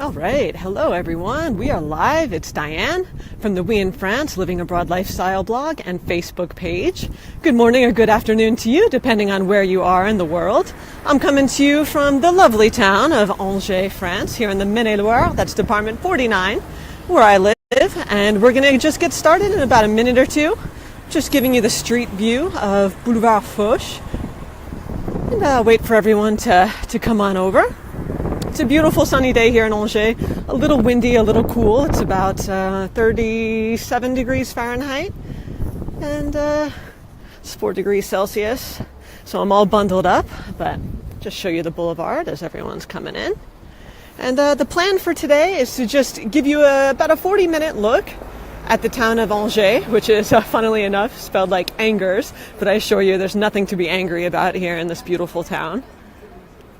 All right. Hello, everyone. We are live. It's Diane from the We in France Living Abroad Lifestyle blog and Facebook page. Good morning or good afternoon to you, depending on where you are in the world. I'm coming to you from the lovely town of Angers, France, here in the Maine-et-Loire. That's Department 49, where I live. And we're going to just get started in about a minute or two. Just giving you the street view of Boulevard Foch. And wait for everyone to come on over. It's a beautiful sunny day here in Angers, a little windy, a little cool. It's about 37 degrees Fahrenheit and it's 4 degrees Celsius. So I'm all bundled up, but just show you the boulevard as everyone's coming in. And the plan for today is to just give you about a 40-minute look at the town of Angers, which is, funnily enough, spelled like Angers, but I assure you there's nothing to be angry about here in this beautiful town.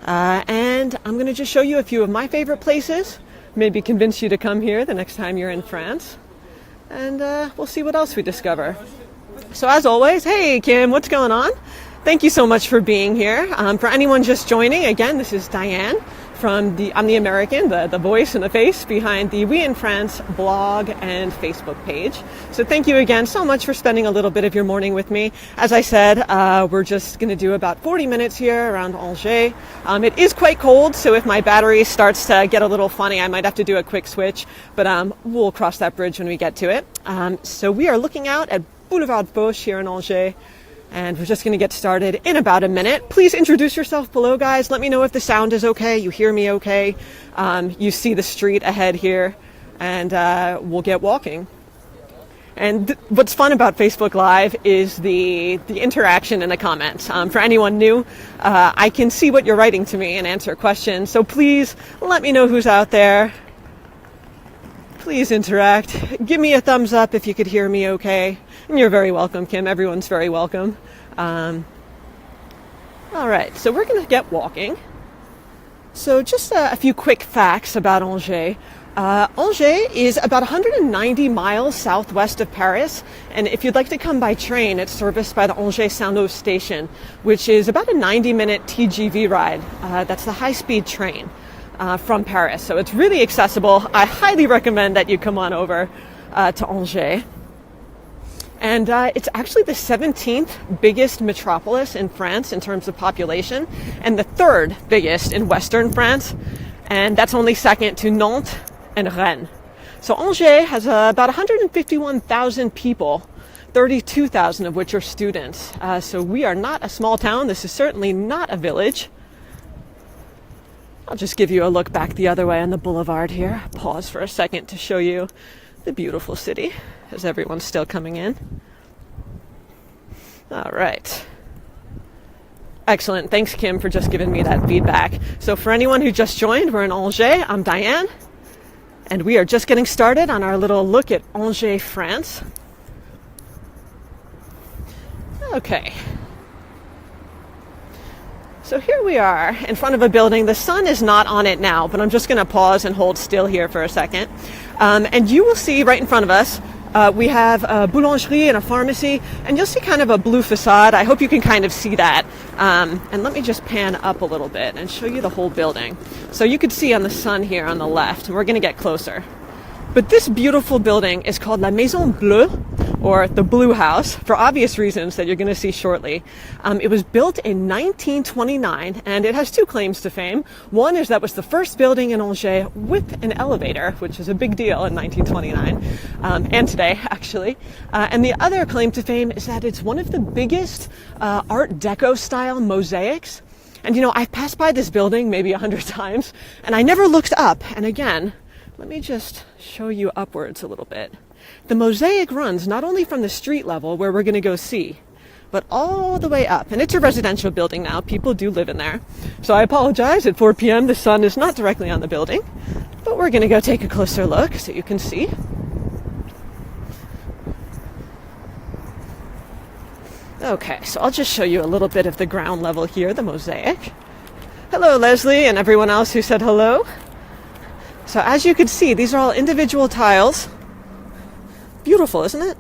And I'm going to just show you a few of my favorite places, maybe convince you to come here the next time you're in France, and we'll see what else we discover. So as always, hey Kim, what's going on? Thank you so much for being here. For anyone just joining, again, this is Diane I'm the American, the voice and the face behind the We in France blog and Facebook page. So thank you again so much for spending a little bit of your morning with me. As I said, we're just going to do about 40 minutes here around Angers. It is quite cold, so if my battery starts to get a little funny, I might have to do a quick switch, but we'll cross that bridge when we get to it. So we are looking out at Boulevard Foch here in Angers. And we're just going to get started in about a minute. Please introduce yourself below, guys. Let me know if the sound is okay, you hear me okay, you see the street ahead here, and we'll get walking. And what's fun about Facebook Live is the interaction in the comments. For anyone new, I can see what you're writing to me and answer questions. So please let me know who's out there. Please interact. Give me a thumbs up if you could hear me okay. And you're very welcome, Kim. Everyone's very welcome. All right, so we're going to get walking. So just a few quick facts about Angers. Angers is about 190 miles southwest of Paris. And if you'd like to come by train, it's serviced by the Angers-Saint-Lô station, which is about a 90-minute TGV ride. That's the high-speed train from Paris. So it's really accessible. I highly recommend that you come on over to Angers. And it's actually the 17th biggest metropolis in France in terms of population, and the third biggest in Western France. And that's only second to Nantes and Rennes. So Angers has about 151,000 people, 32,000 of which are students. So we are not a small town. This is certainly not a village. I'll just give you a look back the other way on the boulevard here. Pause for a second to show you the beautiful city as everyone's still coming in. All right. Excellent. Thanks, Kim, for just giving me that feedback. So for anyone who just joined, we're in Angers. I'm Diane, and we are just getting started on our little look at Angers, France. Okay. So here we are in front of a building. The sun is not on it now, but I'm just going to pause and hold still here for a second. And you will see right in front of us, we have a boulangerie and a pharmacy, and you'll see kind of a blue facade. I hope you can kind of see that. And let me just pan up a little bit and show you the whole building. So you could see on the sun here on the left, and we're going to get closer. But this beautiful building is called La Maison Bleue, or the Blue House, for obvious reasons that you're going to see shortly. It was built in 1929, and it has two claims to fame. One is that it was the first building in Angers with an elevator, which is a big deal in 1929, and today, actually. And the other claim to fame is that it's one of the biggest Art Deco-style mosaics. And, you know, I've passed by this building maybe 100 times, and I never looked up. And again, let me just show you upwards a little bit. The mosaic runs not only from the street level, where we're going to go see, but all the way up. And it's a residential building now. People do live in there. So I apologize. At 4 p.m., the sun is not directly on the building. But we're going to go take a closer look so you can see. Okay, so I'll just show you a little bit of the ground level here, the mosaic. Hello, Leslie, and everyone else who said hello. So as you can see, these are all individual tiles. Beautiful, isn't it?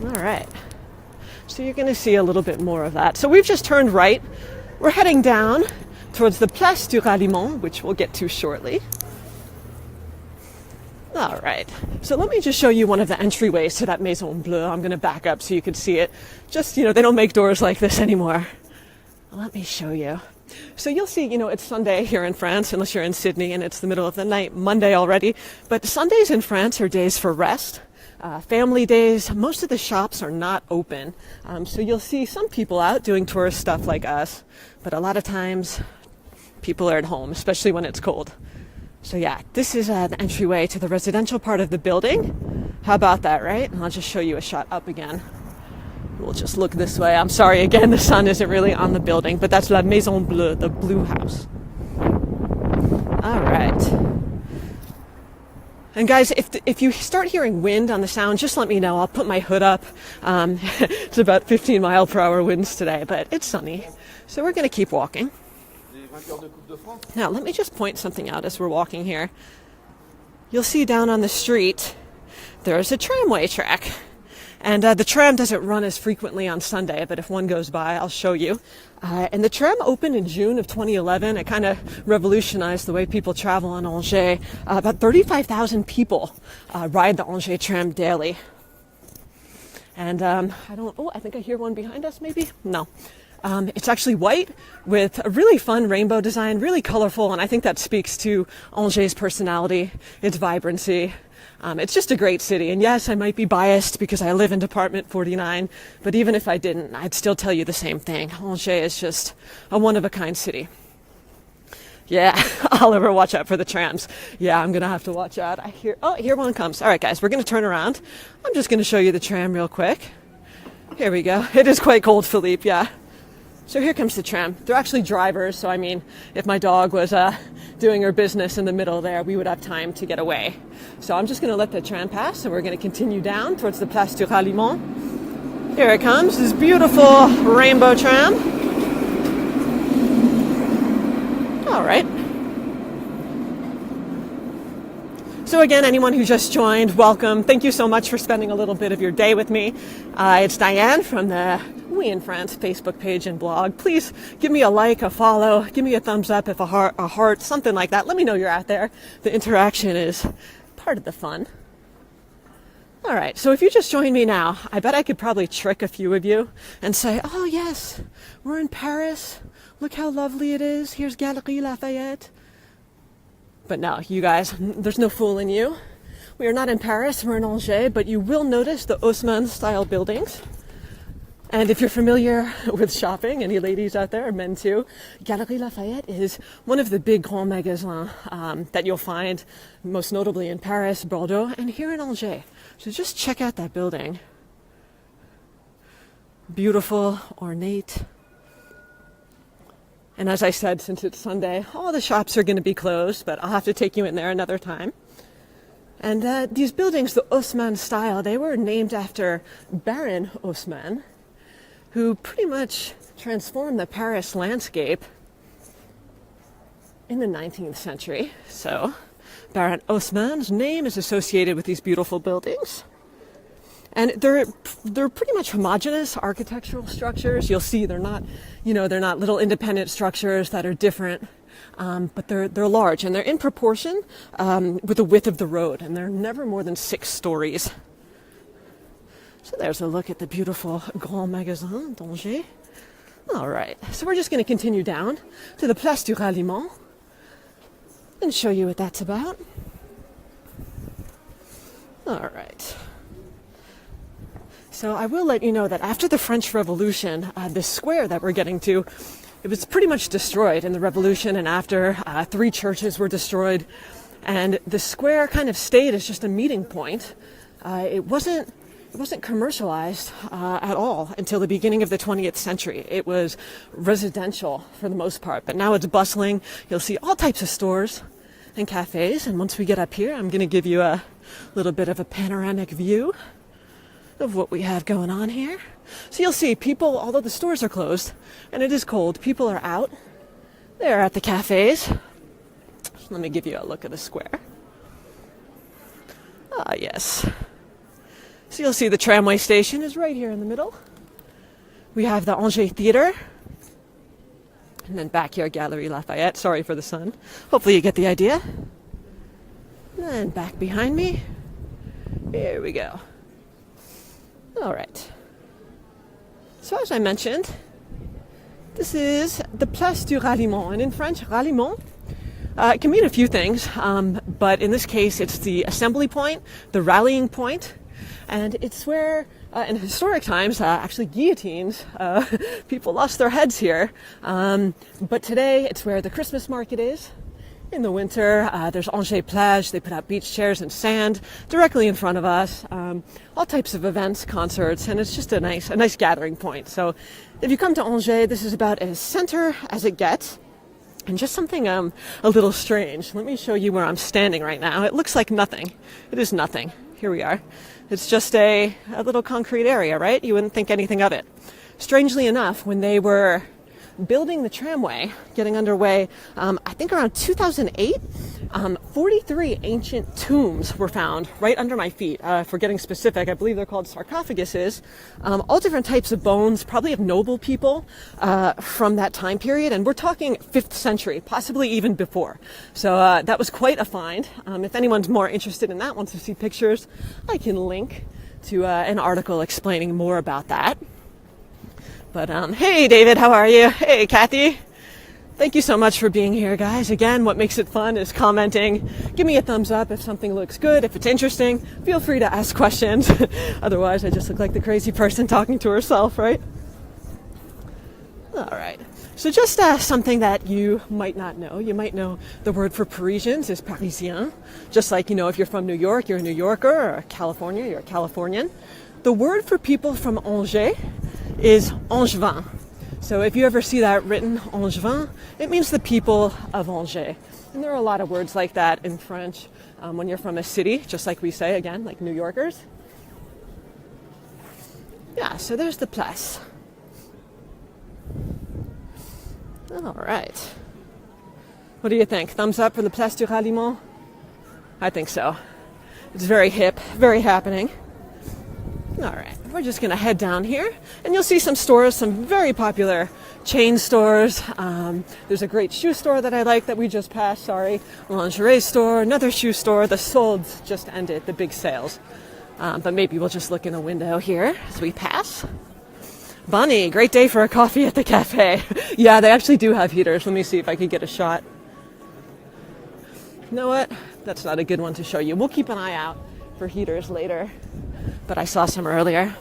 All right. So you're going to see a little bit more of that. So we've just turned right. We're heading down towards the Place du Ralliement, which we'll get to shortly. All right, so let me just show you one of the entryways to that Maison Bleue. I'm going to back up so you can see it. Just, they don't make doors like this anymore. Let me show you. So you'll see, it's Sunday here in France, unless you're in Sydney and it's the middle of the night, Monday already. But Sundays in France are days for rest, family days. Most of the shops are not open. So you'll see some people out doing tourist stuff like us. But a lot of times people are at home, especially when it's cold. So yeah, this is the entryway to the residential part of the building. How about that, right? And I'll just show you a shot up again. We'll just look this way. I'm sorry, again, the sun isn't really on the building, but that's La Maison Bleue, the blue house. All right. And guys, if you start hearing wind on the sound, just let me know. I'll put my hood up. It's about 15-mile-per-hour winds today, but it's sunny. So we're going to keep walking. Now, let me just point something out as we're walking here. You'll see down on the street, there's a tramway track. And the tram doesn't run as frequently on Sunday, but if one goes by, I'll show you. And the tram opened in June of 2011. It kind of revolutionized the way people travel in Angers. About 35,000 people ride the Angers tram daily. And I think I hear one behind us, maybe? No. It's actually white with a really fun rainbow design, really colorful, and I think that speaks to Angers' personality, its vibrancy. It's just a great city, and yes, I might be biased because I live in Department 49, but even if I didn't, I'd still tell you the same thing. Angers is just a one-of-a-kind city. Yeah, Oliver, watch out for the trams. Yeah, I'm going to have to watch out. Here one comes. All right, guys, we're going to turn around. I'm just going to show you the tram real quick. Here we go. It is quite cold, Philippe, yeah. So here comes the tram. They're actually drivers, so I mean, if my dog was doing her business in the middle there, we would have time to get away. So I'm just going to let the tram pass, and we're going to continue down towards the Place du Ralliement. Here it comes, this beautiful rainbow tram. All right. So again, anyone who just joined, welcome. Thank you so much for spending a little bit of your day with me. It's Diane from the We in France Facebook page and blog. Please give me a like, a follow, give me a thumbs up if a heart, something like that. Let me know you're out there. The interaction is part of the fun. All right, so if you just joined me now, I bet I could probably trick a few of you and say, oh yes, we're in Paris. Look how lovely it is. Here's Galerie Lafayette. But no, you guys, there's no fooling you. We are not in Paris, we're in Angers, but you will notice the Haussmann-style buildings. And if you're familiar with shopping, any ladies out there, men too, Galerie Lafayette is one of the big Grand Magasins that you'll find, most notably in Paris, Bordeaux, and here in Angers. So just check out that building. Beautiful, ornate. And as I said, since it's Sunday, all the shops are going to be closed, but I'll have to take you in there another time. And these buildings, the Haussmann style, they were named after Baron Haussmann, who pretty much transformed the Paris landscape in the 19th century. So Baron Haussmann's name is associated with these beautiful buildings. And they're pretty much homogeneous architectural structures. You'll see they're not little independent structures that are different, but they're large and they're in proportion with the width of the road, and they're never more than 6 stories. So there's a look at the beautiful Grand Magasin d'Angers. All right, so we're just going to continue down to the Place du Ralliement and show you what that's about. All right. So I will let you know that after the French Revolution, this square that we're getting to, it was pretty much destroyed in the Revolution, and after 3 churches were destroyed, and the square kind of stayed as just a meeting point. It wasn't commercialized at all until the beginning of the 20th century. It was residential for the most part, but now it's bustling. You'll see all types of stores and cafes, and once we get up here, I'm going to give you a little bit of a panoramic view of what we have going on here. So you'll see people, although the stores are closed and it is cold, people are out. They're at the cafes. Let me give you a look at the square. Ah, yes. So you'll see the tramway station is right here in the middle. We have the Angers Theatre. And then back here, Galerie Lafayette. Sorry for the sun. Hopefully you get the idea. And then back behind me. Here we go. All right. So as I mentioned, this is the Place du Ralliement. And in French, Ralliement, it can mean a few things. But in this case, it's the assembly point, the rallying point. And it's where, in historic times, actually guillotines, people lost their heads here. But today, it's where the Christmas market is. In the winter, there's Angers Plage. They put out beach chairs and sand directly in front of us. All types of events, concerts, and it's just a nice gathering point. So if you come to Angers, this is about as center as it gets. And just something a little strange. Let me show you where I'm standing right now. It looks like nothing. It is nothing. Here we are. It's just a little concrete area, right? You wouldn't think anything of it. Strangely enough, when they were building the tramway, getting underway, I think around 2008, 43 ancient tombs were found right under my feet. For getting specific, I believe they're called sarcophaguses. All different types of bones, probably of noble people from that time period. And we're talking 5th century, possibly even before. So that was quite a find. If anyone's more interested in that, wants to see pictures, I can link to an article explaining more about that. But hey, David, how are you? Hey, Kathy. Thank you so much for being here, guys. Again, what makes it fun is commenting. Give me a thumbs up if something looks good, if it's interesting. Feel free to ask questions. Otherwise, I just look like the crazy person talking to herself, right? All right. So just something that you might not know. You might know the word for Parisians is Parisien. Just like, if you're from New York, you're a New Yorker, or California, you're a Californian. The word for people from Angers is Angevin. So if you ever see that written, Angevin, it means the people of Angers. And there are a lot of words like that in French when you're from a city, just like we say, again, like New Yorkers. Yeah, so there's the place. All right. What do you think? Thumbs up for the Place du Ralliement? I think so. It's very hip, very happening. All right, we're just going to head down here, and you'll see some stores, some very popular chain stores. There's a great shoe store that I like that we just passed, a lingerie store, another shoe store. The soldes just ended, the big sales. But maybe we'll just look in the window here as we pass. Bunny, great day for a coffee at the cafe. Yeah, they actually do have heaters. Let me see if I can get a shot. You know what? That's not a good one to show you. We'll keep an eye out for heaters later. But I saw some earlier.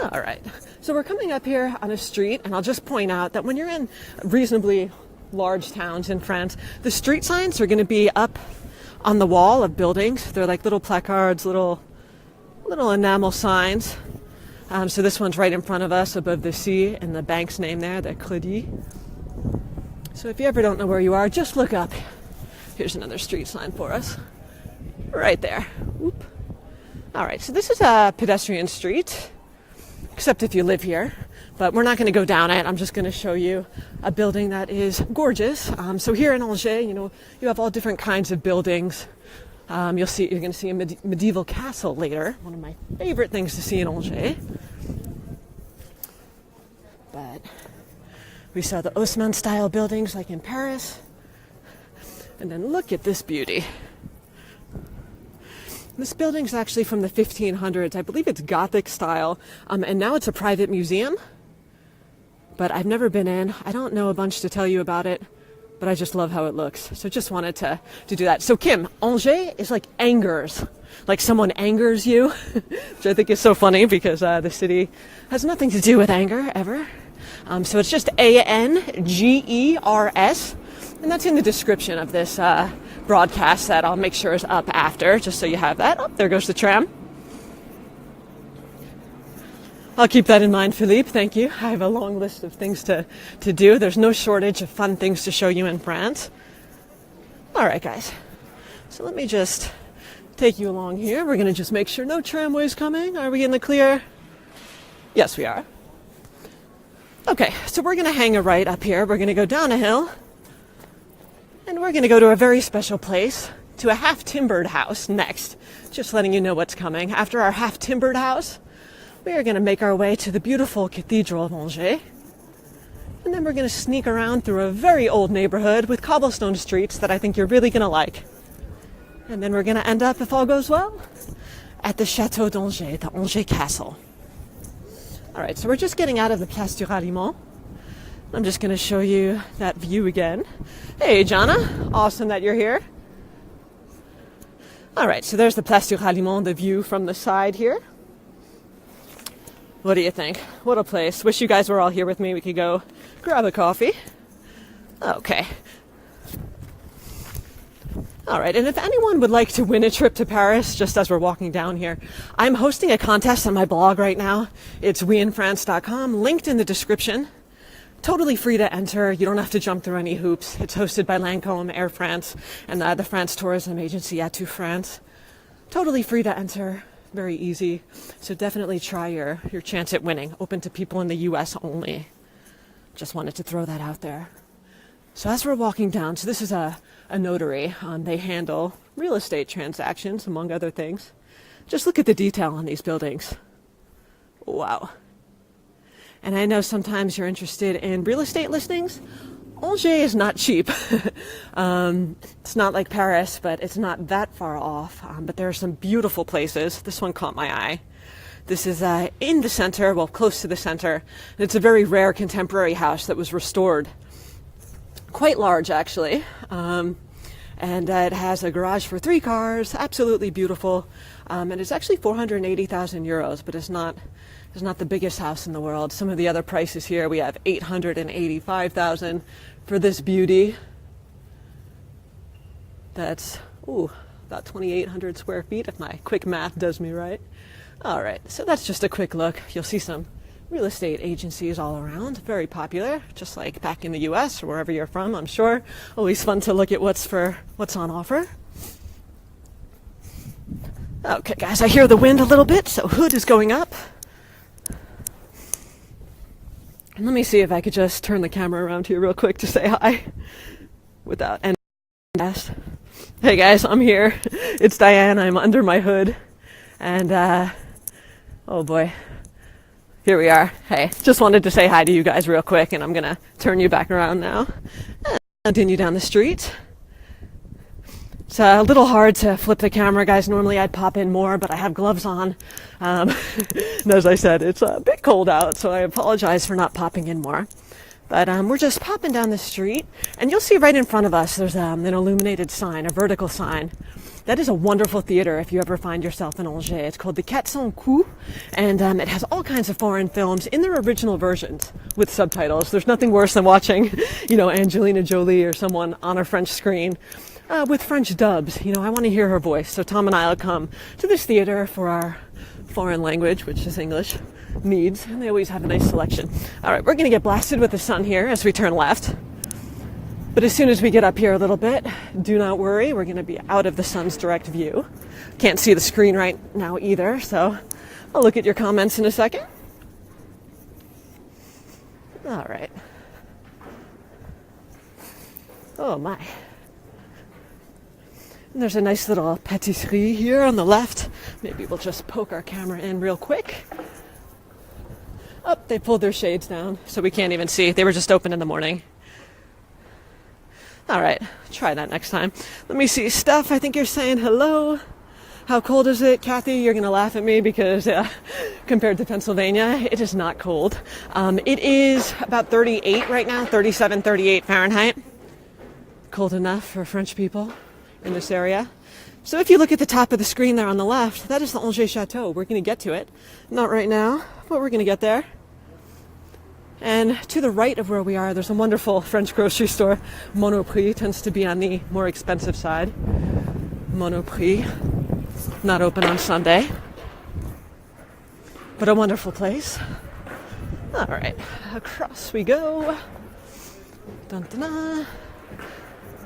All right. So we're coming up here on a street, and I'll just point out that when you're in reasonably large towns in France, the street signs are going to be up on the wall of buildings. They're like little placards, little enamel signs. So this one's right in front of us above the C and the bank's name there, the Crédit. So if you ever don't know where you are, just look up. Here's another street sign for us. Right there. Whoop. All right, so this is a pedestrian street, except if you live here, but we're not going to go down it. I'm just going to show you a building that is gorgeous. So here in Angers, you have all different kinds of buildings. You're going to see a medieval castle later, one of my favorite things to see in Angers. But we saw the Haussmann-style buildings like in Paris. And then look at this beauty. This building's actually from the 1500s. I believe it's Gothic style, and now it's a private museum. But I've never been in. I don't know a bunch to tell you about it, but I just love how it looks. So just wanted to do that. So Kim, Angers is like angers, like someone angers you, which I think is so funny because the city has nothing to do with anger ever. So it's just Angers, and that's in the description of this broadcast that I'll make sure is up after, just so you have that. Oh, there goes the tram. I'll keep that in mind, Philippe. Thank you. I have a long list of things to do. There's no shortage of fun things to show you in France. All right, guys. So let me just take you along here. We're going to just make sure no tramway's coming. Are we in the clear? Yes, we are. Okay, so we're going to hang a right up here. We're going to go down a hill. And we're going to go to a very special place, to a half-timbered house next. Just letting you know what's coming. After our half-timbered house, we are going to make our way to the beautiful Cathedral of Hojae. And then we're going to sneak around through a very old neighborhood with cobblestone streets that I think you're really going to like. And then we're going to end up, if all goes well, at the Chateau d'Angers, the Angers Castle. All right, so we're just getting out of the Place du Ralliement. I'm just going to show you that view again. Hey, Jana. Awesome that you're here. All right, so there's the Place du Ralliement, the view from the side here. What do you think? What a place. Wish you guys were all here with me. We could go grab a coffee. Okay. All right, and if anyone would like to win a trip to Paris, just as we're walking down here, I'm hosting a contest on my blog right now. It's weinfrance.com, linked in the description. Totally free to enter. You don't have to jump through any hoops. It's hosted by Lancôme, Air France, and the France tourism agency Atout France. Totally free to enter. Very easy. So definitely try your chance at winning. Open to people in the US only. Just wanted to throw that out there. So as we're walking down, so this is a notary. They handle real estate transactions, among other things. Just look at the detail on these buildings. Wow. And I know sometimes you're interested in real estate listings. Angers is not cheap. It's not like Paris, but it's not that far off. But there are some beautiful places. This one caught my eye. This is in the center, well, close to the center. It's a very rare contemporary house that was restored. Quite large, actually. And it has a garage for 3 cars. Absolutely beautiful. And it's actually 480,000 euros, but it's not the biggest house in the world. Some of the other prices here, we have 885,000 for this beauty. That's about 2,800 square feet, if my quick math does me right. All right, so that's just a quick look. You'll see some real estate agencies all around, very popular, just like back in the US or wherever you're from, I'm sure. Always fun to look at what's on offer. Okay, guys, I hear the wind a little bit, so hood is going up. And let me see if I could just turn the camera around here real quick to say hi without any mess. Hey guys, I'm here. It's Diane. I'm under my hood. And, oh boy. Here we are. Hey, just wanted to say hi to you guys real quick, and I'm going to turn you back around now. And continue down the street. It's a little hard to flip the camera, guys. Normally I'd pop in more, but I have gloves on. And as I said, it's a bit cold out, so I apologize for not popping in more. But we're just popping down the street, and you'll see right in front of us there's an illuminated sign, a vertical sign. That is a wonderful theater if you ever find yourself in Angers. It's called the 400 Coups, and it has all kinds of foreign films in their original versions with subtitles. There's nothing worse than watching, Angelina Jolie or someone on a French screen. With French dubs. I want to hear her voice. So Tom and I will come to this theater for our foreign language, which is English, needs. And they always have a nice selection. All right, we're going to get blasted with the sun here as we turn left. But as soon as we get up here a little bit, do not worry. We're going to be out of the sun's direct view. Can't see the screen right now either. So I'll look at your comments in a second. All right. Oh, my. And there's a nice little patisserie here on the left. Maybe we'll just poke our camera in real quick. Oh, they pulled their shades down, so we can't even see. They were just open in the morning. All right, try that next time. Let me see. Steph, I think you're saying hello. How cold is it? Kathy, you're going to laugh at me because compared to Pennsylvania, it is not cold. It is about 38 right now, 37, 38 Fahrenheit. Cold enough for French people in this area. So if you look at the top of the screen there on the left, that is the Angers Chateau. We're going to get to it. Not right now, but we're going to get there. And to the right of where we are, there's a wonderful French grocery store. Monoprix tends to be on the more expensive side. Monoprix, not open on Sunday, but a wonderful place. All right, across we go. Dun, dun, dun.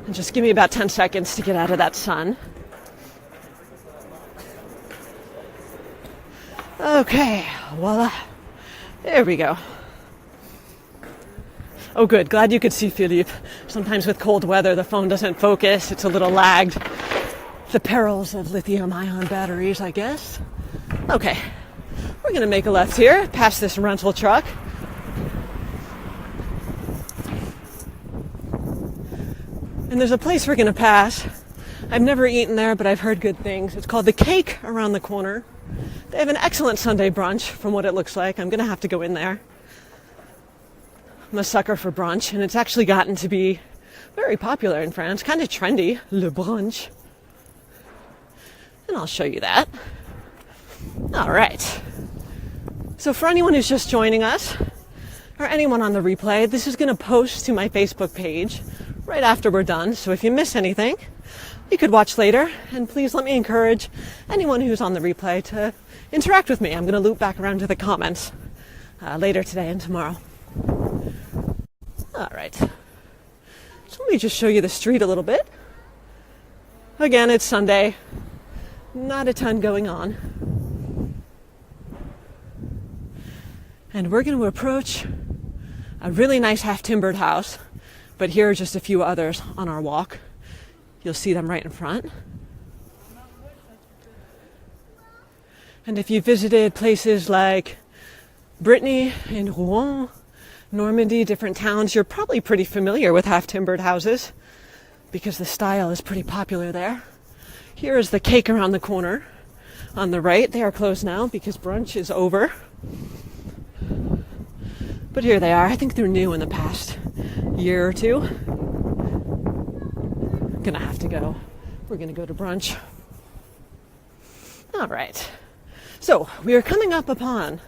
And just give me about 10 seconds to get out of that sun. Okay, voila. There we go. Oh, good. Glad you could see Philippe. Sometimes with cold weather, the phone doesn't focus. It's a little lagged. The perils of lithium-ion batteries, I guess. Okay, we're going to make a left here, past this rental truck. And there's a place we're going to pass. I've never eaten there, but I've heard good things. It's called The Cake Around the Corner. They have an excellent Sunday brunch from what it looks like. I'm going to have to go in there. I'm a sucker for brunch, and it's actually gotten to be very popular in France, kind of trendy, le brunch. And I'll show you that. All right. So for anyone who's just joining us, or anyone on the replay, this is going to post to my Facebook page right after we're done. So if you miss anything, you could watch later. And please let me encourage anyone who's on the replay to interact with me. I'm going to loop back around to the comments later today and tomorrow. All right. So let me just show you the street a little bit. Again, it's Sunday. Not a ton going on. And we're going to approach a really nice half-timbered house. But here are just a few others on our walk. You'll see them right in front. And if you visited places like Brittany and Rouen, Normandy, different towns, you're probably pretty familiar with half-timbered houses because the style is pretty popular there. Here is the Cake Around the Corner. On the right, they are closed now because brunch is over. But here they are. I think they're new in the past year or two. Gonna have to go. We're gonna go to brunch. All right. So we are coming up upon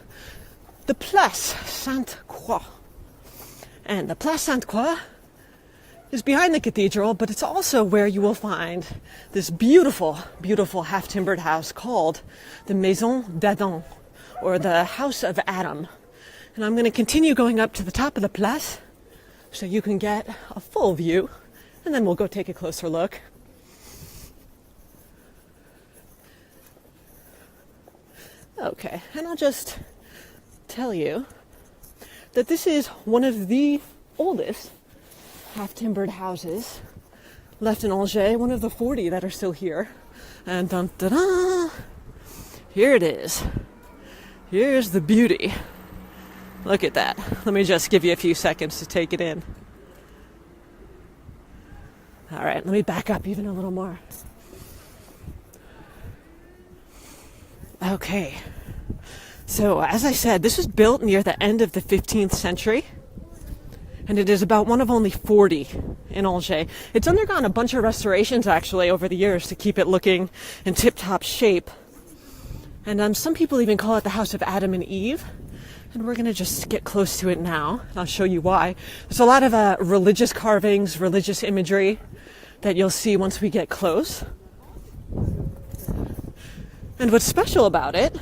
the Place Sainte-Croix. And the Place Sainte-Croix is behind the cathedral, but it's also where you will find this beautiful, beautiful half-timbered house called the Maison d'Adam, or the House of Adam. And I'm going to continue going up to the top of the place so you can get a full view, and then we'll go take a closer look. Okay, and I'll just tell you that this is one of the oldest half-timbered houses left in Hojae, one of the 40 that are still here. And dun, dun, dun, here it is. Here's the beauty. Look at that. Let me just give you a few seconds to take it in. All right, let me back up even a little more. Okay. So, as I said, this was built near the end of the 15th century, and it is about one of only 40 in Hojae. It's undergone a bunch of restorations, actually, over the years to keep it looking in tip-top shape. And some people even call it the House of Adam and Eve, and we're going to just get close to it now, and I'll show you why. There's a lot of religious carvings, religious imagery that you'll see once we get close. And what's special about it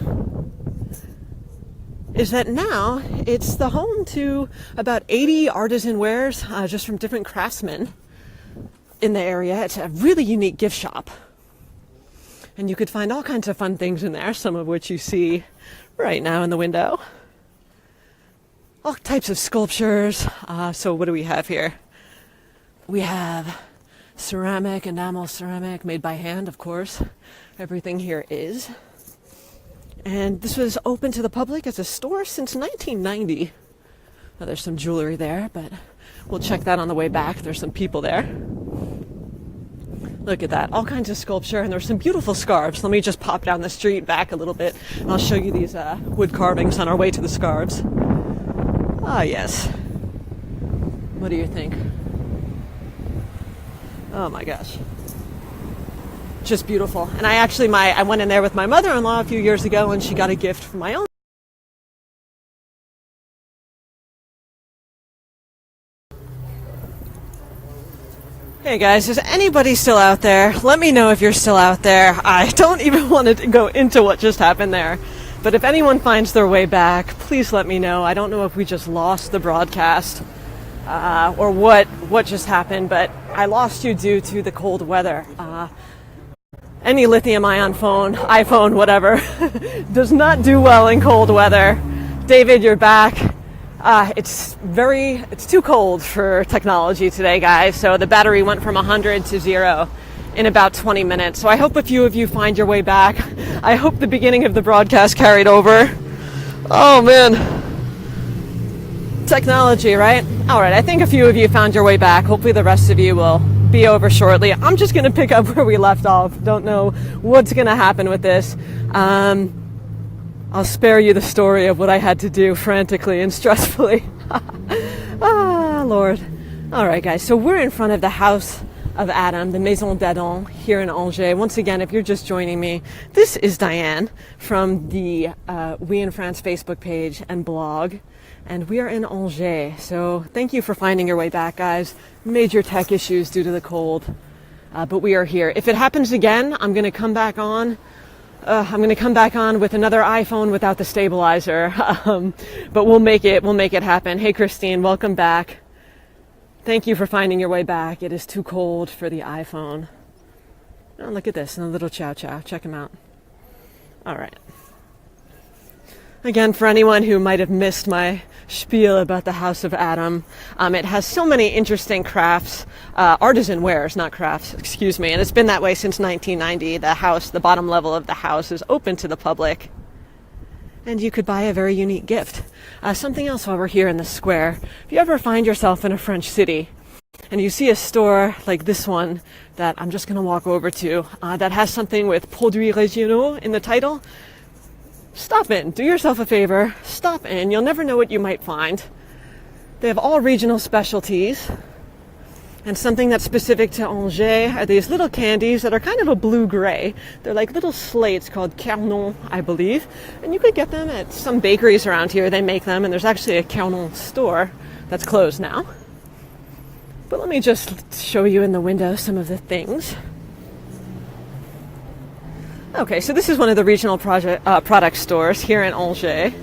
is that now it's the home to about 80 artisan wares just from different craftsmen in the area. It's a really unique gift shop. And you could find all kinds of fun things in there, some of which you see right now in the window. All types of sculptures. So what do we have here? We have ceramic, enamel ceramic, made by hand, of course. Everything here is. And this was open to the public as a store since 1990. Now, there's some jewelry there, but we'll check that on the way back. There's some people there. Look at that. All kinds of sculpture, and there's some beautiful scarves. Let me just pop down the street back a little bit, and I'll show you these wood carvings on our way to the scarves. Ah, yes. What do you think? Oh, my gosh. Just beautiful. And I went in there with my mother-in-law a few years ago, and she got a gift from my own. Hey guys, is anybody still out there? Let me know if you're still out there. I don't even want to go into what just happened there. But if anyone finds their way back, please let me know. I don't know if we just lost the broadcast or what just happened, but I lost you due to the cold weather. Any lithium-ion phone, iPhone, whatever, does not do well in cold weather. David, you're back. It's too cold for technology today, guys. So the battery went from 100 to 0 in about 20 minutes. So I hope a few of you find your way back. I hope the beginning of the broadcast carried over. Oh, man. Technology, right? All right, I think a few of you found your way back. Hopefully the rest of you will be over shortly. I'm just going to pick up where we left off. Don't know what's going to happen with this. I'll spare you the story of what I had to do frantically and stressfully. Ah, Lord. All right, guys. So we're in front of the house of Adam, the Maison d'Adam, here in Angers. Once again, if you're just joining me, this is Diane from the We in France Facebook page and blog. And we are in Angers. So thank you for finding your way back, guys. Major tech issues due to the cold. But we are here. If it happens again, I'm going to come back on. With another iPhone without the stabilizer. But we'll make it happen. Hey, Christine, welcome back. Thank you for finding your way back. It is too cold for the iPhone. Oh, look at this, a little chow chow. Check him out. All right. Again, for anyone who might have missed my spiel about the House of Adam, it has so many interesting crafts, artisan wares, not crafts, excuse me, and it's been that way since 1990. The bottom level of the house is open to the public, and you could buy a very unique gift. Something else while we're here in the square, if you ever find yourself in a French city, and you see a store like this one that I'm just going to walk over to, that has something with Produits Régionaux in the title, stop in. Do yourself a favor. Stop in. You'll never know what you might find. They have all regional specialties. And something that's specific to Angers are these little candies that are kind of a blue-gray. They're like little slates called Carnon, I believe. And you could get them at some bakeries around here. They make them, and there's actually a Carnon store that's closed now. But let me just show you in the window some of the things. Okay, so this is one of the regional product stores here in Angers.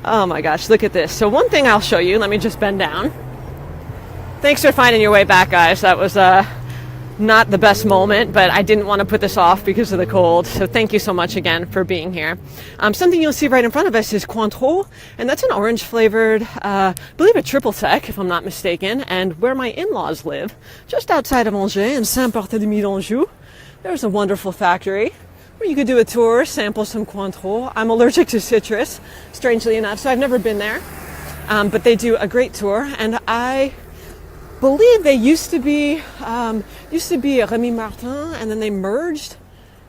Oh my gosh, look at this. So one thing I'll show you, let me just bend down. Thanks for finding your way back, guys. That was not the best moment, but I didn't want to put this off because of the cold. So thank you so much again for being here. Something you'll see right in front of us is Cointreau, and that's an orange flavored, I believe a triple sec, if I'm not mistaken, and where my in-laws live, just outside of Angers in Saint-Barthélemy d'Anjou. There's a wonderful factory where you could do a tour, sample some Cointreau. I'm allergic to citrus, strangely enough, so I've never been there. But they do a great tour, and I believe they used to be Rémy Martin, and then they merged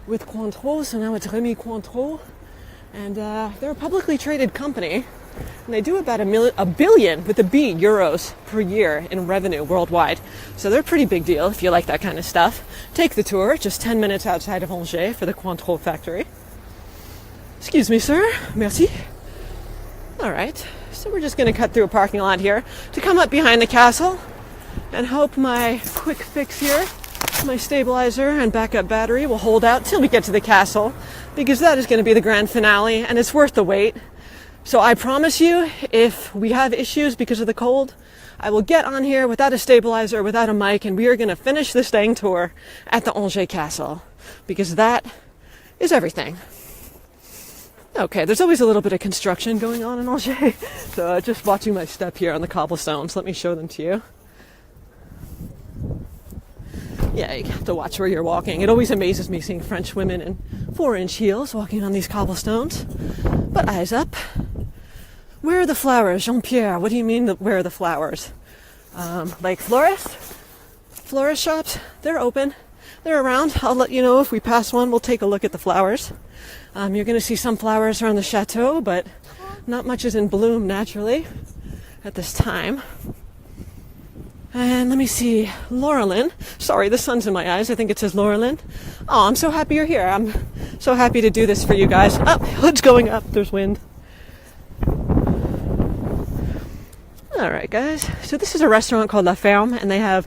with Cointreau, so now it's Rémy Cointreau. And they're a publicly traded company, and they do about a billion, with a B, euros per year in revenue worldwide. So they're a pretty big deal if you like that kind of stuff. Take the tour, just 10 minutes outside of Angers for the Cointreau factory. Excuse me, sir. Merci. All right, so we're just going to cut through a parking lot here to come up behind the castle and hope my quick fix here, my stabilizer and backup battery, will hold out till we get to the castle, because that is going to be the grand finale, and it's worth the wait. So I promise you, if we have issues because of the cold, I will get on here without a stabilizer, without a mic, and we are going to finish this dang tour at the Angers Castle, because that is everything. Okay, there's always a little bit of construction going on in Angers, so just watching my step here on the cobblestones, let me show them to you. Yeah, you have to watch where you're walking. It always amazes me seeing French women in 4-inch heels walking on these cobblestones. But eyes up. Where are the flowers, Jean-Pierre? What do you mean, where are the flowers? Like florist shops, they're open. They're around. I'll let you know if we pass one. We'll take a look at the flowers. You're going to see some flowers around the chateau, but not much is in bloom naturally at this time. And let me see, Laurelin. Sorry, the sun's in my eyes. I think it says Laurelin. Oh, I'm so happy you're here. I'm so happy to do this for you guys. Oh, hood's going up. There's wind. All right, guys. So this is a restaurant called La Ferme, and they have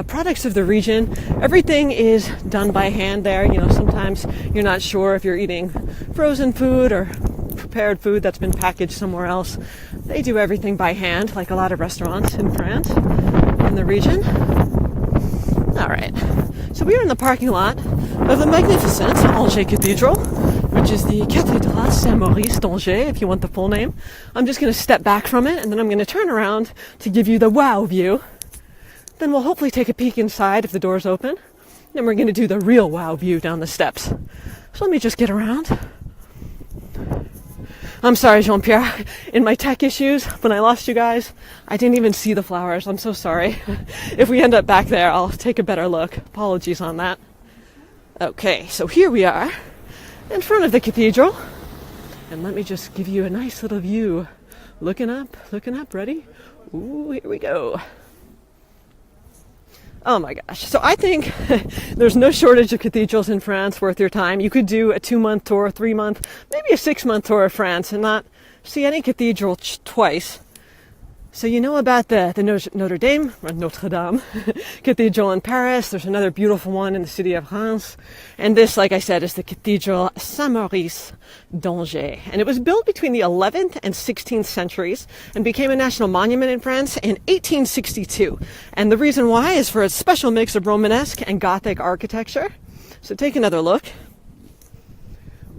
products of the region. Everything is done by hand there. You know, sometimes you're not sure if you're eating frozen food or prepared food that's been packaged somewhere else. They do everything by hand, like a lot of restaurants in France, in the region. All right. So we are in the parking lot of the magnificent Angers Cathedral, which is the Cathedral Saint-Maurice d'Angers, if you want the full name. I'm just going to step back from it, and then I'm going to turn around to give you the wow view. Then we'll hopefully take a peek inside if the door's open. Then we're going to do the real wow view down the steps. So let me just get around. I'm sorry, Jean-Pierre. In my tech issues, when I lost you guys, I didn't even see the flowers. I'm so sorry. If we end up back there, I'll take a better look. Apologies on that. Okay, so here we are in front of the cathedral. And let me just give you a nice little view. Looking up, ready? Ooh, here we go. Oh my gosh. So I think there's no shortage of cathedrals in France worth your time. You could do a 2-month tour, 3-month, maybe a 6-month tour of France and not see any cathedral twice. So you know about the Notre Dame Cathedral in Paris. There's another beautiful one in the city of Reims. And this, like I said, is the Cathedral Saint-Maurice d'Angers. And it was built between the 11th and 16th centuries and became a national monument in France in 1862. And the reason why is for its special mix of Romanesque and Gothic architecture. So take another look.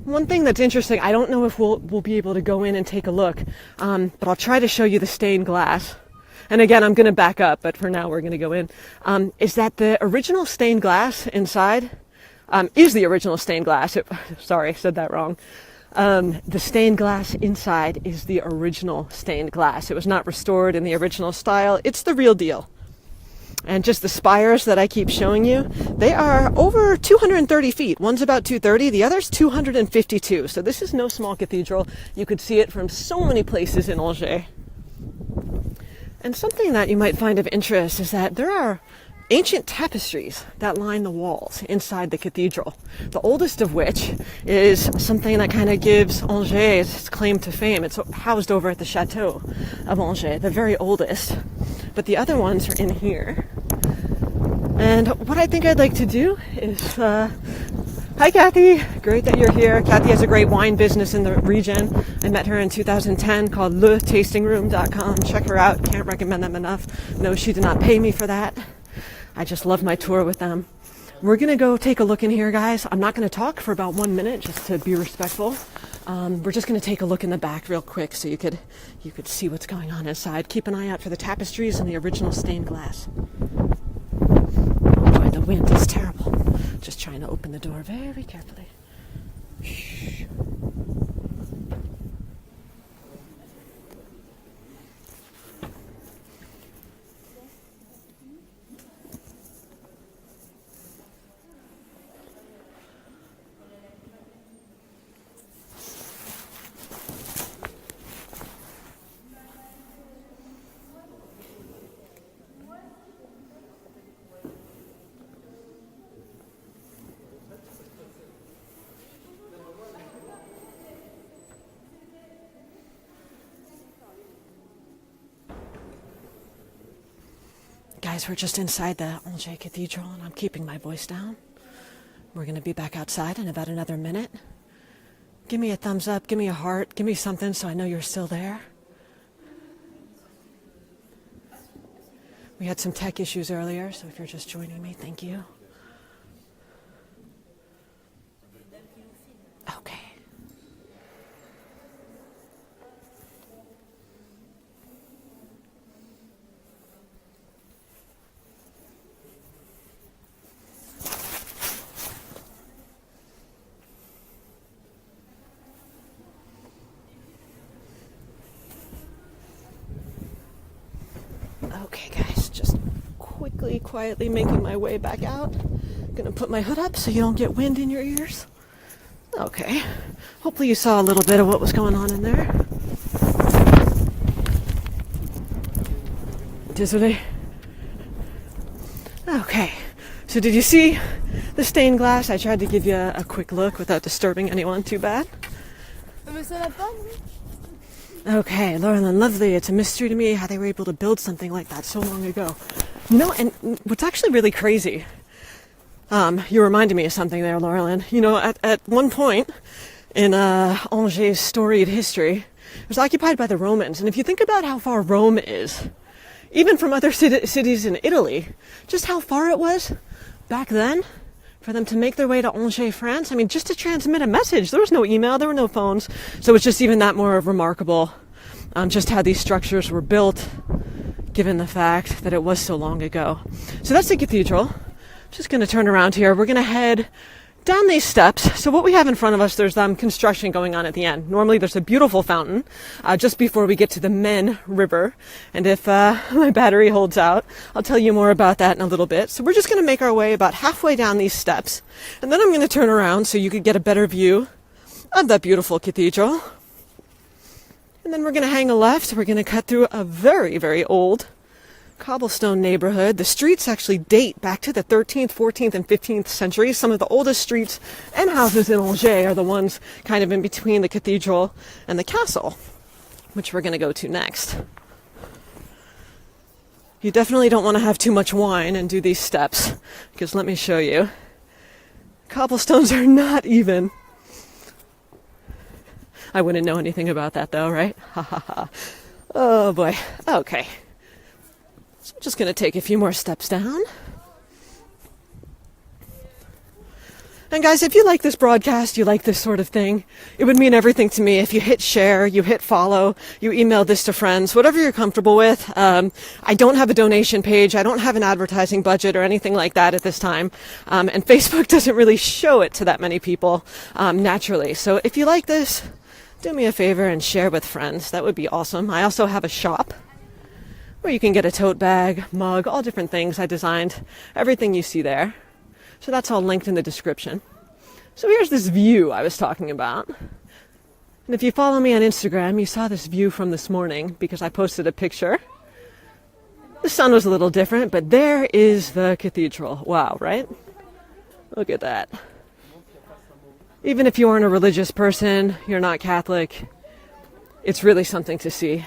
One thing that's interesting, I don't know if we'll be able to go in and take a look, but I'll try to show you the stained glass. And again, I'm going to back up, but for now we're going to go in. Is that the original stained glass inside is the original stained glass. Sorry, I said that wrong. The stained glass inside is the original stained glass. It was not restored in the original style. It's the real deal. And just the spires that I keep showing you, they are over 230 feet. One's about 230, the other's 252. So this is no small cathedral. You could see it from so many places in Angers. And something that you might find of interest is that there are ancient tapestries that line the walls inside the cathedral. The oldest of which is something that kind of gives Angers its claim to fame. It's housed over at the Chateau of Angers, the very oldest. But the other ones are in here. And what I think I'd like to do is, hi Kathy, great that you're here. Kathy has a great wine business in the region. I met her in 2010 called letastingroom.com. Check her out, can't recommend them enough. No, she did not pay me for that. I just love my tour with them. We're gonna go take a look in here, guys. I'm not gonna talk for about 1 minute just to be respectful. We're just gonna take a look in the back real quick so you could see what's going on inside. Keep an eye out for the tapestries and the original stained glass. Boy, the wind is terrible. Just trying to open the door very carefully. Shh. Guys, we're just inside the Angers Cathedral and I'm keeping my voice down. We're going to be back outside in about another minute. Give me a thumbs up, give me a heart, give me something so I know you're still there. We had some tech issues earlier, so if you're just joining me, thank you. Okay. Okay, guys, just quietly making my way back out. Gonna put my hood up so you don't get wind in your ears. Okay, hopefully you saw a little bit of what was going on in there. Désolé. Okay, so did you see the stained glass? I tried to give you a quick look without disturbing anyone too bad. Okay, Lauren, lovely. It's a mystery to me how they were able to build something like that so long ago. You know, and what's actually really crazy, you reminded me of something there, Lauren. You know, at one point in Angers' storied history, it was occupied by the Romans. And if you think about how far Rome is, even from other cities in Italy, just how far it was back then for them to make their way to Angers, France. I mean, just to transmit a message. There was no email, there were no phones. So it's just even that more remarkable, just how these structures were built, given the fact that it was so long ago. So that's the cathedral. I'm just going to turn around here. We're going to head down these steps. So what we have in front of us, there's construction going on at the end. Normally there's a beautiful fountain just before we get to the Maine River. And if my battery holds out, I'll tell you more about that in a little bit. So we're just going to make our way about halfway down these steps. And then I'm going to turn around so you could get a better view of that beautiful cathedral. And then we're going to hang a left. We're going to cut through a very, very old cobblestone neighborhood. The streets actually date back to the 13th, 14th, and 15th centuries. Some of the oldest streets and houses in Hojae are the ones kind of in between the cathedral and the castle, which we're going to go to next. You definitely don't want to have too much wine and do these steps, because let me show you. Cobblestones are not even. I wouldn't know anything about that though, right? Ha ha ha. Oh boy. Okay. So I'm just going to take a few more steps down. And guys, if you like this broadcast, you like this sort of thing, it would mean everything to me if you hit share, you hit follow, you email this to friends, whatever you're comfortable with. I don't have a donation page. I don't have an advertising budget or anything like that at this time. And Facebook doesn't really show it to that many people naturally. So if you like this, do me a favor and share with friends. That would be awesome. I also have a shop where you can get a tote bag, mug, all different things. I designed everything you see there. So that's all linked in the description. So here's this view I was talking about. And if you follow me on Instagram, you saw this view from this morning because I posted a picture. The sun was a little different, but there is the cathedral. Wow, right? Look at that. Even if you aren't a religious person, you're not Catholic, it's really something to see.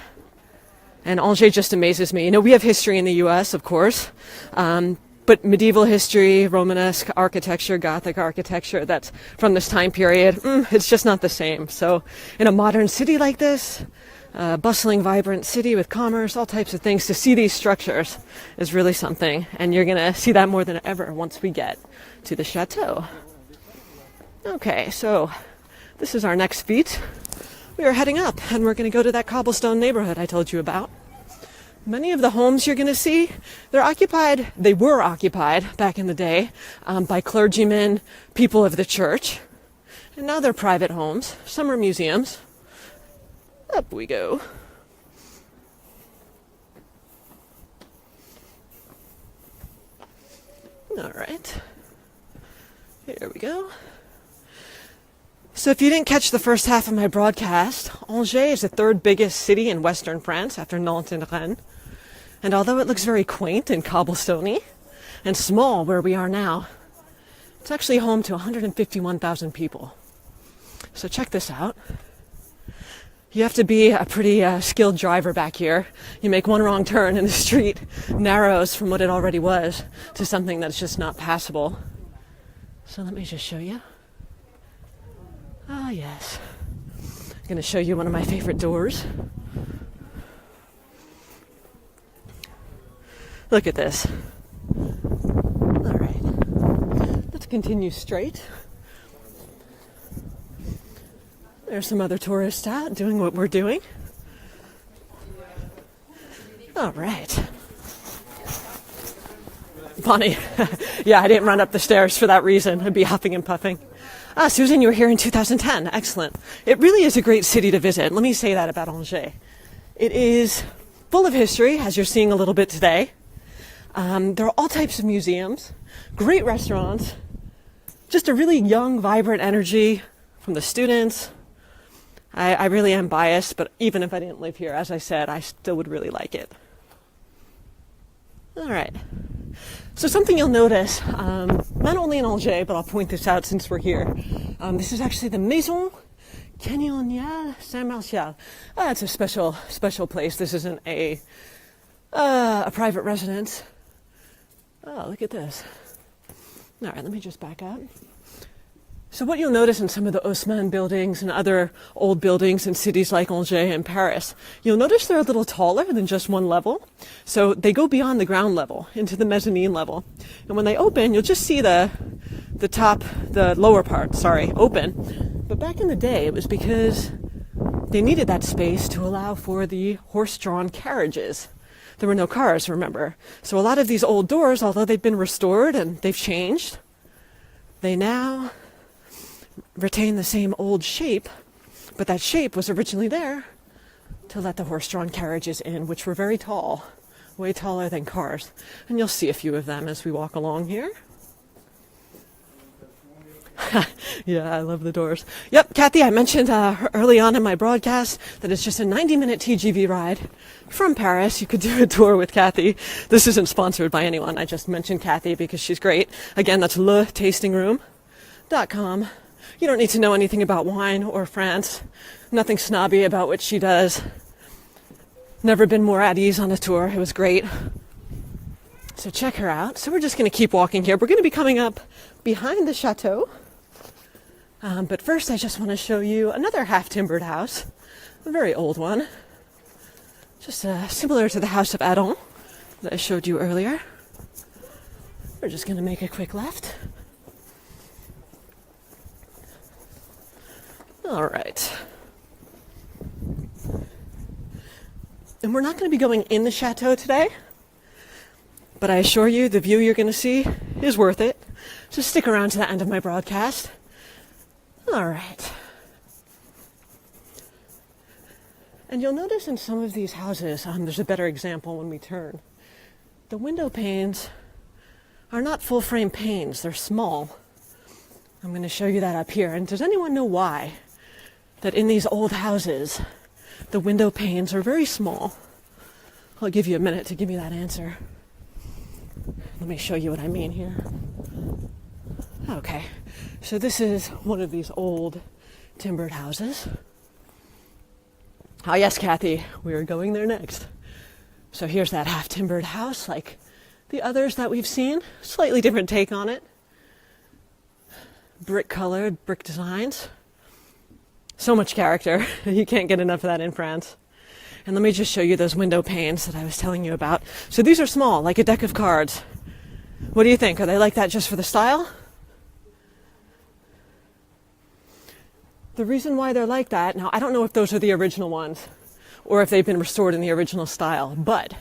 And Angers just amazes me. You know, we have history in the U.S., of course, but medieval history, Romanesque architecture, Gothic architecture, that's from this time period, it's just not the same. So in a modern city like this, bustling, vibrant city with commerce, all types of things, to see these structures is really something. And you're going to see that more than ever once we get to the chateau. Okay, so this is our next feat. We are heading up, and we're going to go to that cobblestone neighborhood I told you about. Many of the homes you're going to see, they were occupied back in the day by clergymen, people of the church. And now they're private homes. Some are museums. Up we go. All right. Here we go. So if you didn't catch the first half of my broadcast, Angers is the third biggest city in western France after Nantes and Rennes. And although it looks very quaint and cobblestoney and small where we are now, it's actually home to 151,000 people. So check this out. You have to be a pretty skilled driver back here. You make one wrong turn and the street narrows from what it already was to something that's just not passable. So let me just show you. Ah, yes. I'm going to show you one of my favorite doors. Look at this. All right. Let's continue straight. There's some other tourists out doing what we're doing. All right. Bonnie. Yeah, I didn't run up the stairs for that reason. I'd be huffing and puffing. Ah, Susan, you were here in 2010. Excellent. It really is a great city to visit. Let me say that about Angers. It is full of history, as you're seeing a little bit today. There are all types of museums, great restaurants, just a really young, vibrant energy from the students. I really am biased, but even if I didn't live here, as I said, I still would really like it. All right. So something you'll notice, not only in Angers, but I'll point this out since we're here. This is actually the Maison Canoniale Saint-Martial. It's a special place. This isn't a private residence. Oh, look at this. All right, let me just back up. So what you'll notice in some of the Haussmann buildings and other old buildings in cities like Angers and Paris, you'll notice they're a little taller than just one level. So they go beyond the ground level into the mezzanine level. And when they open, you'll just see the lower part, open. But back in the day, it was because they needed that space to allow for the horse-drawn carriages. There were no cars, remember. So a lot of these old doors, although they've been restored and they've changed, they now retain the same old shape, but that shape was originally there to let the horse-drawn carriages in, which were very tall, way taller than cars. And you'll see a few of them as we walk along here. Yeah, I love the doors. Yep, Kathy, I mentioned early on in my broadcast that it's just a 90-minute TGV ride from Paris. You could do a tour with Kathy. This isn't sponsored by anyone. I just mentioned Kathy because she's great. Again, that's letastingroom.com. You don't need to know anything about wine or France. Nothing snobby about what she does. Never been more at ease on a tour. It was great. So check her out. So we're just going to keep walking here. We're going to be coming up behind the chateau. But first, I just want to show you another half-timbered house, a very old one, just similar to the house of Adam that I showed you earlier. We're just going to make a quick left. All right. And we're not going to be going in the chateau today, but I assure you the view you're going to see is worth it. So stick around to the end of my broadcast. All right. And you'll notice in some of these houses, there's a better example when we turn. The window panes are not full-frame panes. They're small. I'm going to show you that up here. And does anyone know why? That in these old houses, the window panes are very small. I'll give you a minute to give me that answer. Let me show you what I mean here. Okay. So this is one of these old timbered houses. Ah, yes, Kathy, we're going there next. So here's that half-timbered house, like the others that we've seen. Slightly different take on it. Brick-colored, brick designs. So much character. You can't get enough of that in France. And let me just show you those window panes that I was telling you about. So these are small, like a deck of cards. What do you think? Are they like that just for the style? The reason why they're like that, now I don't know if those are the original ones or if they've been restored in the original style, but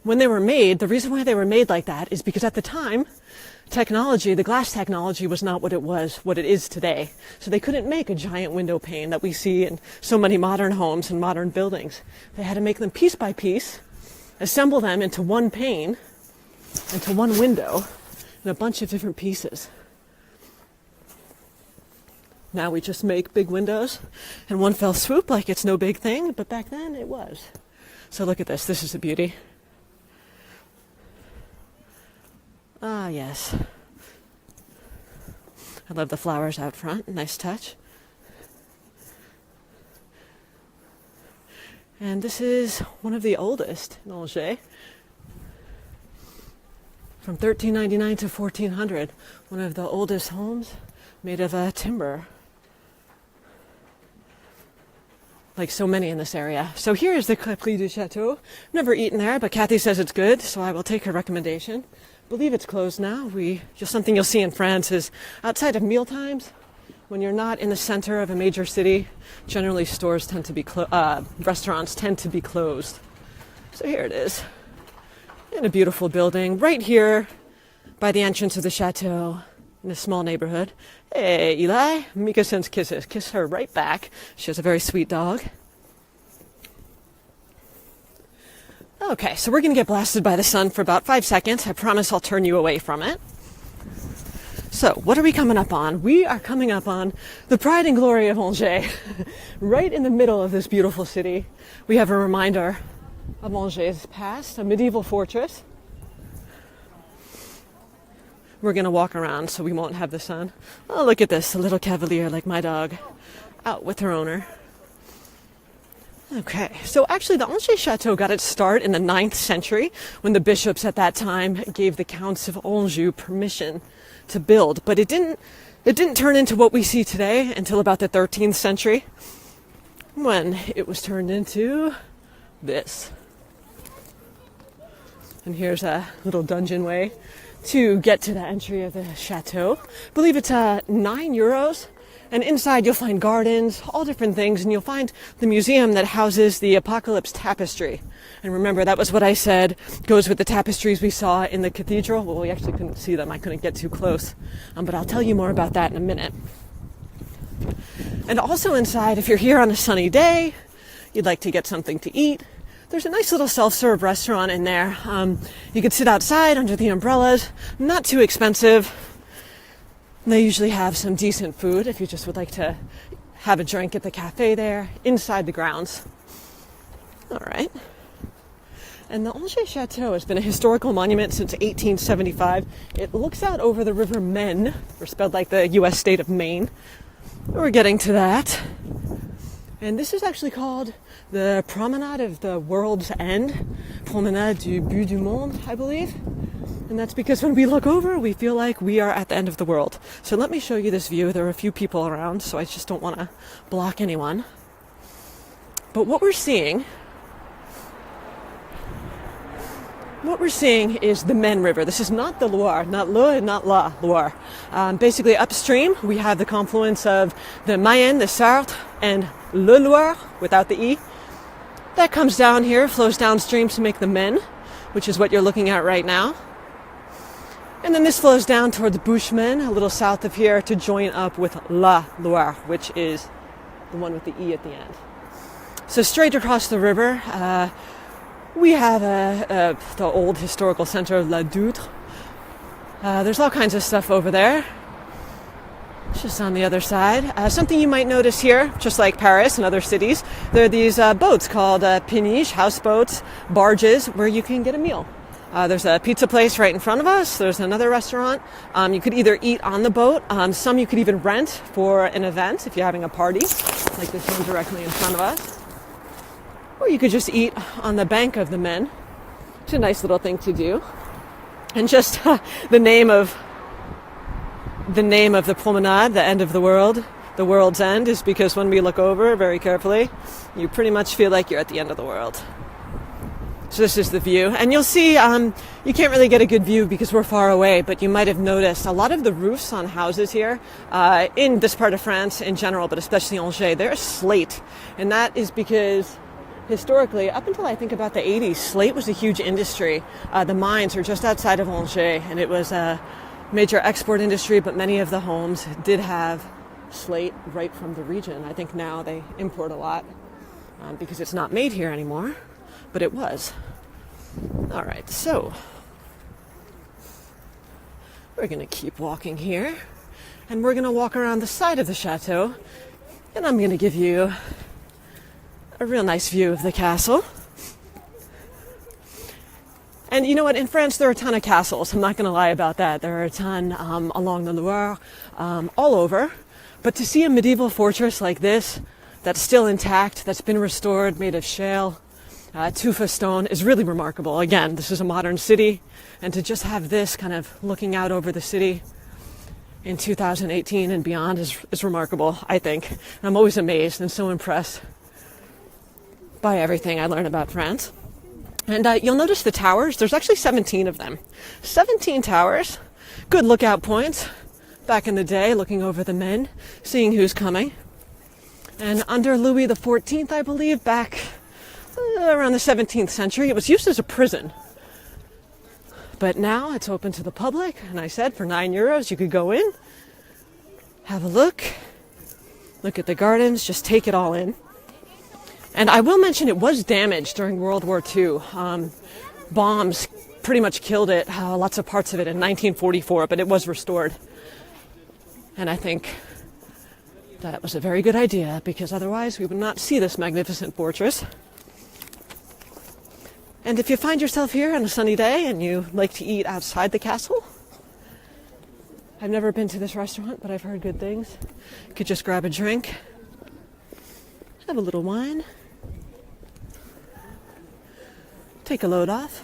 when they were made, the reason why they were made like that is because at the time, technology, the glass technology was not what it is today. So they couldn't make a giant window pane that we see in so many modern homes and modern buildings. They had to make them piece by piece, assemble them into one pane, into one window, and a bunch of different pieces. Now we just make big windows in one fell swoop like it's no big thing, but back then it was. So look at this. This is a beauty. Ah, yes. I love the flowers out front. Nice touch. And this is one of the oldest in Hojae. From 1399 to 1400. One of the oldest homes made of timber. Like so many in this area. So here is the Cathedral of Hojae. Never eaten there, but Kathy says it's good, so I will take her recommendation. Believe it's closed now. Just something you'll see in France is outside of meal times, when you're not in the center of a major city, generally stores tend to be restaurants tend to be closed. So here it is, in a beautiful building right here by the entrance of the chateau. In a small neighborhood. Hey, Eli, Mika sends kisses. Kiss her right back. She has a very sweet dog. Okay, so we're going to get blasted by the sun for about 5 seconds. I promise I'll turn you away from it. So, what are we coming up on? We are coming up on the pride and glory of Angers. Right in the middle of this beautiful city, we have a reminder of Angers' past, a medieval fortress. We're going to walk around so we won't have the sun. Oh, look at this, a little cavalier like my dog, out with her owner. Okay, so actually the Angers Chateau got its start in the 9th century when the bishops at that time gave the Counts of Anjou permission to build. But it didn't turn into what we see today until about the 13th century when it was turned into this. And here's a little dungeon way to get to the entry of the chateau. I believe it's €9. And inside you'll find gardens, all different things, and you'll find the museum that houses the Apocalypse Tapestry. And remember, that was what I said goes with the tapestries we saw in the cathedral. Well, we actually couldn't see them. I couldn't get too close. But I'll tell you more about that in a minute. And also inside, if you're here on a sunny day, you'd like to get something to eat, there's a nice little self-serve restaurant in there. You could sit outside under the umbrellas, not too expensive. They usually have some decent food if you just would like to have a drink at the cafe there, inside the grounds. All right. And the Holy Chateau has been a historical monument since 1875. It looks out over the river Maine, or spelled like the U.S. state of Maine. We're getting to that. And this is actually called the Promenade of the World's End, Promenade du Bout du Monde, I believe. And that's because when we look over, we feel like we are at the end of the world. So let me show you this view. There are a few people around, so I just don't want to block anyone. But what we're seeing is the Maine River. This is not the Loire, not Le, not La Loire. Basically upstream, we have the confluence of the Mayenne, the Sarthe, and Le Loire, without the E. That comes down here, flows downstream to make the Maine, which is what you're looking at right now. And then this flows down towards Bouchemin, a little south of here, to join up with La Loire, which is the one with the E at the end. So straight across the river, we have the old historical center, La Doutre. There's all kinds of stuff over there. It's just on the other side. Something you might notice here, just like Paris and other cities, there are these boats called péniches, houseboats, barges, where you can get a meal. There's a pizza place right in front of us. There's another restaurant. You could either eat on the boat. Some you could even rent for an event if you're having a party, like this one directly in front of us. Or you could just eat on the bank of the Maine. It's a nice little thing to do. And just the name of the promenade, the end of the world, the world's end, is because when we look over very carefully, you pretty much feel like you're at the end of the world. So this is the view. And you'll see, you can't really get a good view because we're far away, but you might have noticed a lot of the roofs on houses here, in this part of France in general, but especially Angers, they're slate. And that is because historically, up until I think about the 80s, slate was a huge industry. The mines are just outside of Angers, and it was a major export industry, but many of the homes did have slate right from the region. I think now they import a lot because it's not made here anymore, but it was. All right, so we're going to keep walking here, and we're going to walk around the side of the chateau, and I'm going to give you a real nice view of the castle. And you know what? In France, there are a ton of castles. I'm not going to lie about that. There are a ton along the Loire, all over. But to see a medieval fortress like this, that's still intact, that's been restored, made of shale, tufa stone, is really remarkable. Again, this is a modern city. And to just have this kind of looking out over the city in 2018 and beyond is remarkable, I think. And I'm always amazed and so impressed by everything I learn about France. And you'll notice the towers. There's actually 17 of them. 17 towers. Good lookout points. Back in the day, looking over the Maine, seeing who's coming. And under Louis XIV, I believe, back around the 17th century, it was used as a prison. But now it's open to the public. And I said for €9, you could go in, have a look at the gardens, just take it all in. And I will mention it was damaged during World War II. Bombs pretty much killed it, lots of parts of it in 1944, but it was restored. And I think that was a very good idea because otherwise we would not see this magnificent fortress. And if you find yourself here on a sunny day and you like to eat outside the castle, I've never been to this restaurant, but I've heard good things. You could just grab a drink, have a little wine, take a load off.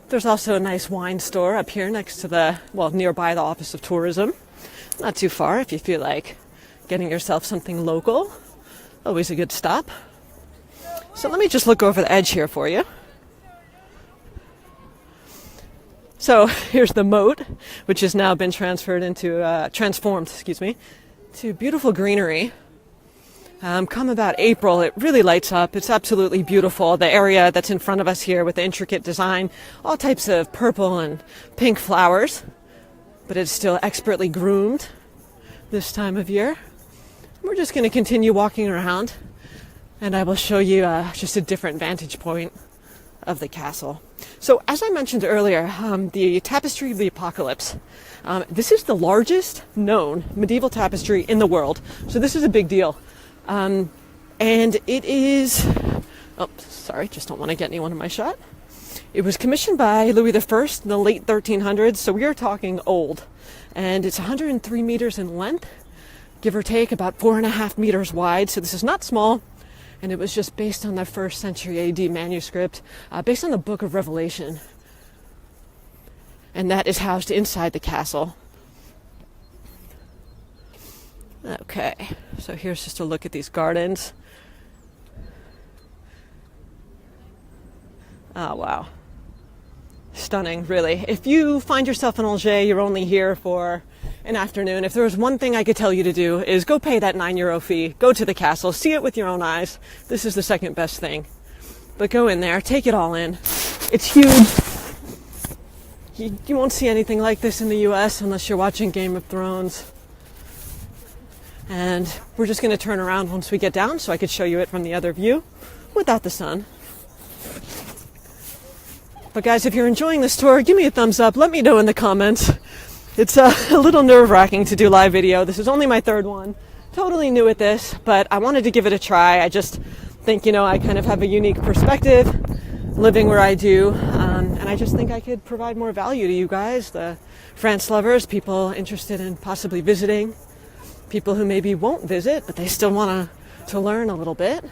There's also a nice wine store up here next to nearby the Office of Tourism. Not too far if you feel like getting yourself something local. Always a good stop. So let me just look over the edge here for you. So here's the moat, which has now been transformed to beautiful greenery. Come about April, it really lights up. It's absolutely beautiful. The area that's in front of us here with the intricate design, all types of purple and pink flowers, but it's still expertly groomed this time of year. We're just going to continue walking around, and I will show you just a different vantage point of the castle. So as I mentioned earlier, the Tapestry of the Apocalypse, this is the largest known medieval tapestry in the world. So this is a big deal. And it is, oh, sorry, just don't want to get anyone in my shot. It was commissioned by Louis I in the late 1300s, so we are talking old. And it's 103 meters in length, give or take about 4.5 meters wide. So this is not small. And it was just based on the 1st century AD manuscript, based on the Book of Revelation. And that is housed inside the castle. Okay, so here's just a look at these gardens. Oh, wow. Stunning, really. If you find yourself in Hojae, you're only here for an afternoon. If there was one thing I could tell you to do, is go pay that €9 fee, go to the castle, see it with your own eyes. This is the second best thing. But go in there, take it all in. It's huge. You won't see anything like this in the US unless you're watching Game of Thrones. And we're just going to turn around once we get down so I could show you it from the other view without the sun. But guys, if you're enjoying this tour, give me a thumbs up. Let me know in the comments. It's a little nerve-wracking to do live video. This is only my third one. Totally new at this, but I wanted to give it a try. I just think, I kind of have a unique perspective living where I do. And I just think I could provide more value to you guys, the France lovers, people interested in possibly visiting, people who maybe won't visit, but they still want to learn a little bit.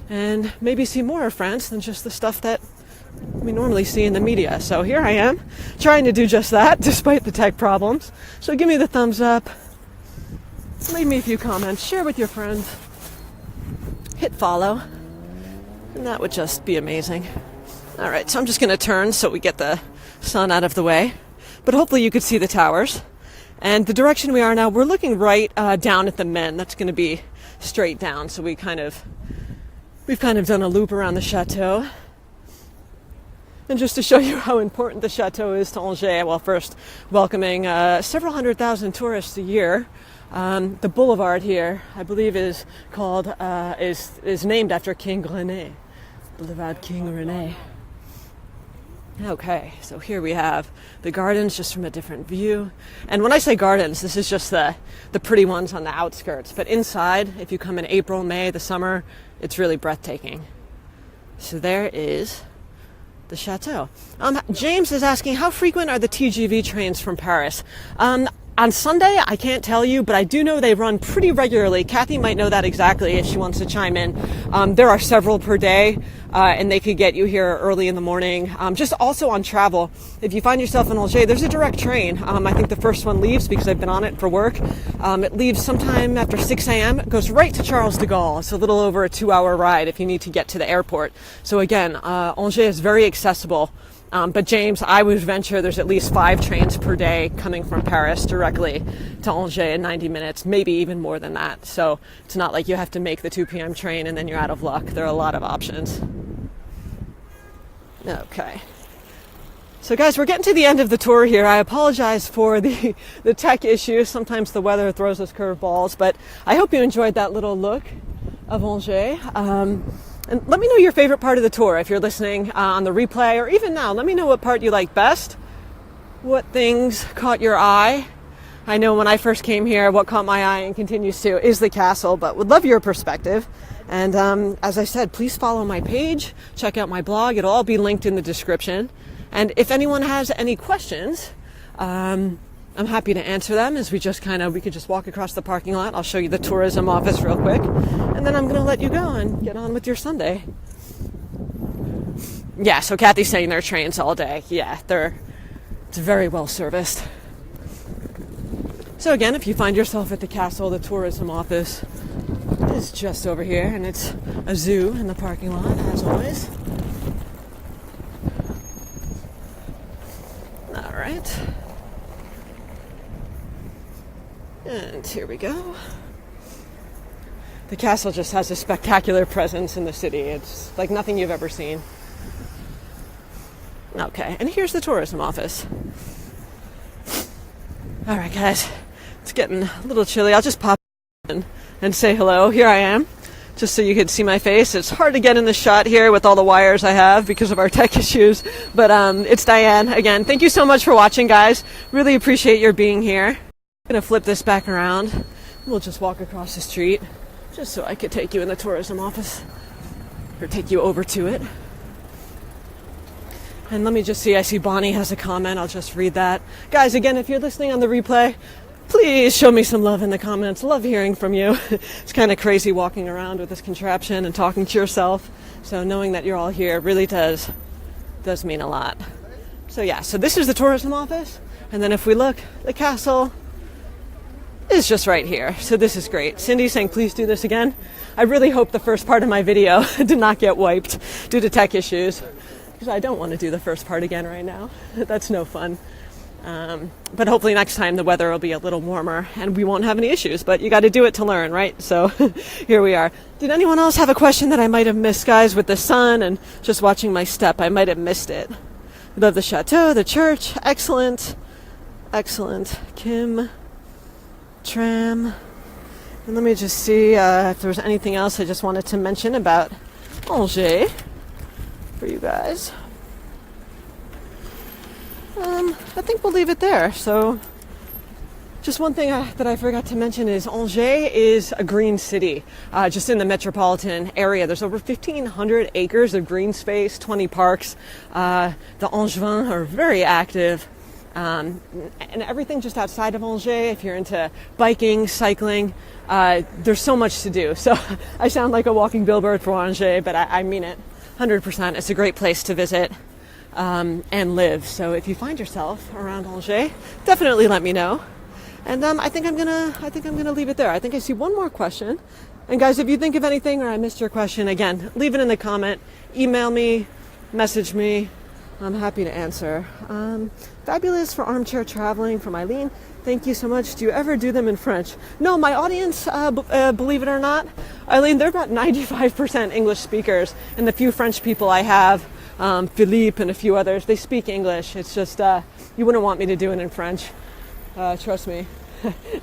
And maybe see more of France than just the stuff that we normally see in the media. So here I am, trying to do just that, despite the tech problems. So give me the thumbs up, leave me a few comments, share with your friends, hit follow, and that would just be amazing. All right, so I'm just going to turn so we get the sun out of the way. But hopefully you could see the towers. And the direction we are now, we're looking right down at the Maine. That's going to be straight down. So we've kind of done a loop around the chateau. And just to show you how important the chateau is to Hojae, well, first, welcoming several 100,000 tourists a year. The Boulevard here, I believe, is called, is named after King René. Boulevard King René. Okay, so here we have the gardens just from a different view. And when I say gardens, this is just the pretty ones on the outskirts. But inside, if you come in April, May, the summer, it's really breathtaking. So there is the chateau. James is asking, how frequent are the TGV trains from Paris? On Sunday, I can't tell you, but I do know they run pretty regularly. Kathy might know that exactly if she wants to chime in. There are several per day, and they could get you here early in the morning. Just also on travel, if you find yourself in Hojae, there's a direct train. I think the first one leaves because I've been on it for work. It leaves sometime after 6 a.m. It goes right to Charles de Gaulle. It's a little over a 2-hour ride if you need to get to the airport. So again, Hojae is very accessible. But James, I would venture there's at least 5 trains per day coming from Paris directly to Hojae in 90 minutes, maybe even more than that. So it's not like you have to make the 2 p.m. train and then you're out of luck. There are a lot of options. Okay. So guys, we're getting to the end of the tour here. I apologize for the tech issues. Sometimes the weather throws us curveballs, but I hope you enjoyed that little look of Hojae. And let me know your favorite part of the tour if you're listening on the replay, or even now. Let me know what part you like best, what things caught your eye. I know when I first came here, what caught my eye and continues to is the castle, but would love your perspective. And as I said, please follow my page, check out my blog. It'll all be linked in the description. And if anyone has any questions, I'm happy to answer them as we could just walk across the parking lot. I'll show you the tourism office real quick. And then I'm going to let you go and get on with your Sunday. Yeah, so Kathy's saying there are trains all day. Yeah, it's very well serviced. So again, if you find yourself at the castle, the tourism office is just over here. And it's a zoo in the parking lot, as always. All right. And here we go. The castle just has a spectacular presence in the city. It's like nothing you've ever seen. Okay, and here's the tourism office. All right, guys, it's getting a little chilly. I'll just pop and say hello. Here I am, just so you could see my face. It's hard to get in the shot here with all the wires I have because of our tech issues, but it's Diane again. Thank you so much for watching, guys. Really appreciate your being here. I'm gonna flip this back around. We'll just walk across the street just so I could take you in the tourism office, or take you over to it. And let me just see, I see Bonnie has a comment. I'll just read that. Guys, again, if you're listening on the replay, please show me some love in the comments. Love hearing from you. It's kind of crazy walking around with this contraption and talking to yourself. So knowing that you're all here really does mean a lot. So yeah, so this is the tourism office. And then if we look, the castle is just right here. So this is great. Cindy's saying, please do this again. I really hope the first part of my video did not get wiped due to tech issues, because I don't want to do the first part again right now. That's no fun. But hopefully next time the weather will be a little warmer and we won't have any issues. But you got to do it to learn, right? So here we are. Did anyone else have a question that I might have missed, guys, with the sun and just watching my step? I might have missed it. Love the chateau, the church. Excellent. Excellent. Kim. Tram. And let me just see if there was anything else I just wanted to mention about Hojae for you guys. I think we'll leave it there. So just one thing that I forgot to mention is Hojae is a green city. Just in the metropolitan area, there's over 1,500 acres of green space, 20 parks. The Angevins are very active. And everything just outside of Hojae, if you're into biking, cycling, there's so much to do. So I sound like a walking billboard for Hojae, but I mean it 100%. It's a great place to visit and live. So if you find yourself around Hojae, definitely let me know. And I think I'm gonna leave it there. I think I see one more question. And guys, if you think of anything or I missed your question, again, leave it in the comment, email me, message me. I'm happy to answer. Fabulous for armchair traveling from Eileen. Thank you so much. Do you ever do them in French? No, my audience, believe it or not, Eileen, they're about 95% English speakers. And the few French people I have, Philippe and a few others, they speak English. It's just, you wouldn't want me to do it in French. Trust me.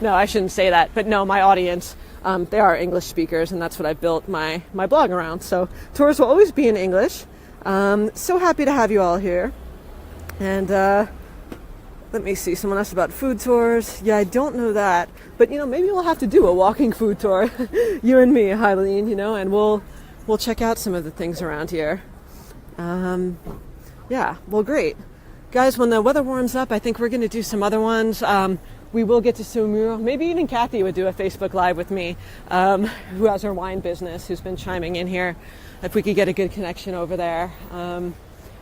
No, I shouldn't say that. But no, my audience, they are English speakers, and that's what I built my blog around. So tours will always be in English. So happy to have you all here. And let me see, someone asked about food tours. Yeah, I don't know that. But, maybe we'll have to do a walking food tour. You and me, Eileen, and we'll check out some of the things around here. Yeah, well, great. Guys, when the weather warms up, I think we're going to do some other ones. We will get to Saumur. Maybe even Kathy would do a Facebook Live with me, who has her wine business, who's been chiming in here, if we could get a good connection over there.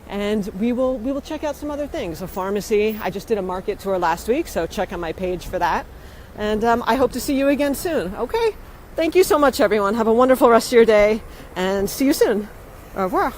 And we will check out some other things. A pharmacy. I just did a market tour last week, so check on my page for that. And I hope to see you again soon. Okay? Thank you so much, everyone. Have a wonderful rest of your day, and see you soon. Au revoir.